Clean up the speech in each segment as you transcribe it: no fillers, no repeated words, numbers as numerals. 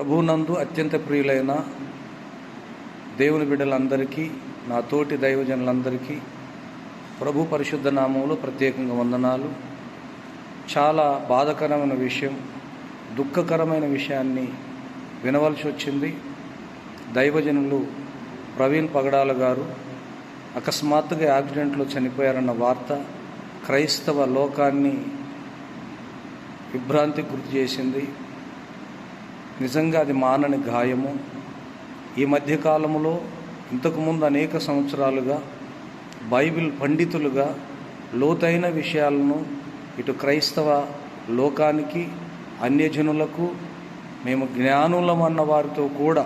ప్రభువునందు అత్యంత ప్రియులైన దేవుని బిడ్డలందరికీ, నా తోటి దైవజనులందరికీ ప్రభు పరిశుద్ధ నామంలో ప్రత్యేకంగా వందనాలు. చాలా బాధాకరమైన విషయం, దుఃఖకరమైన విషయాన్ని వినవలసి వచ్చింది. దైవజనులు ప్రవీణ్ పగడాల గారు అకస్మాత్తుగా యాక్సిడెంట్లో చనిపోయారన్న వార్త క్రైస్తవ లోకాన్ని విభ్రాంతికి గురి చేసింది. నిజంగా అది మానని గాయము. ఈ మధ్యకాలంలో ఇంతకుముందు అనేక సంవత్సరాలుగా బైబిల్ పండితులుగా లోతైన విషయాలను ఇటు క్రైస్తవ లోకానికి, అన్యజనులకు, మేము జ్ఞానులమన్న వారితో కూడా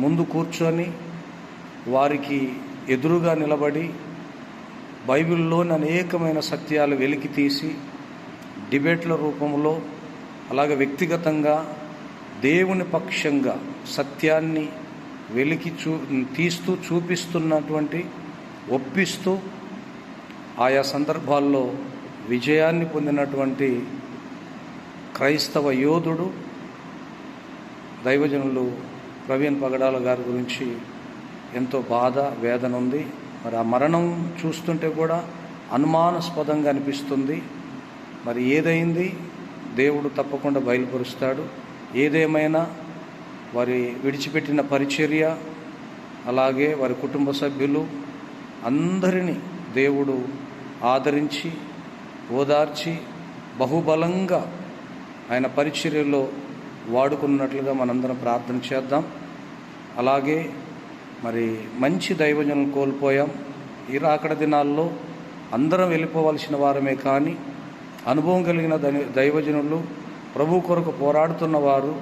ముందు కూర్చొని వారికి ఎదురుగా నిలబడి బైబిల్లోని అనేకమైన సత్యాలు వెలికి తీసి డిబేట్ల రూపంలో, అలాగే వ్యక్తిగతంగా దేవుని పక్షంగా సత్యాన్ని వెలికి తీస్తూ చూపిస్తున్నటువంటి, ఒప్పిస్తూ ఆయా సందర్భాల్లో విజయాన్ని పొందినటువంటి క్రైస్తవ యోధుడు దైవజనులు ప్రవీణ్ పగడాల గారి గురించి ఎంతో బాధ, వేదన ఉంది. మరి ఆ మరణం చూస్తుంటే కూడా అనుమానాస్పదంగా అనిపిస్తుంది. మరి ఏదైంది దేవుడు తప్పకుండా బయలుపరుస్తాడు. ఏదేమైనా వారి విడిచిపెట్టిన పరిచర్య, అలాగే వారి కుటుంబ సభ్యులు అందరినీ దేవుడు ఆదరించి, ఓదార్చి, బహుబలంగా ఆయన పరిచర్యలో వాడుకున్నట్లుగా మనందరం ప్రార్థన చేద్దాం. అలాగే మరి మంచి దైవజనులు కోల్పోయాం. ఈ రాకడ దినాల్లో అందరం వెళ్ళిపోవలసిన వారమే, కానీ అనుభవం కలిగిన దైవజనులు, ప్రభు కొరకు పోరాడుతున్న వారు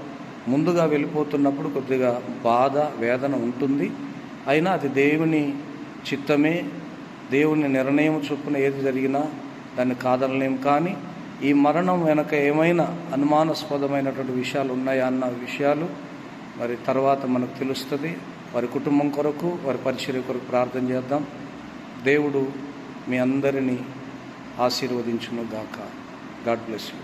ముందుగా వెళ్ళిపోతున్నప్పుడు కొద్దిగా బాధ, వేదన ఉంటుంది. అయినా అది దేవుని చిత్తమే. దేవుని నిర్ణయం చొప్పున ఏది జరిగినా దాన్ని కాదనలేం. కానీ ఈ మరణం వెనక ఏమైనా అనుమానాస్పదమైనటువంటి విషయాలు ఉన్నాయా అన్న విషయాలు మరి తర్వాత మనకు తెలుస్తుంది. వారి కుటుంబం కొరకు, వారి పరిచర్య కొరకు ప్రార్థన చేద్దాం. దేవుడు మీ అందరినీ ఆశీర్వదించును గాక. God bless you.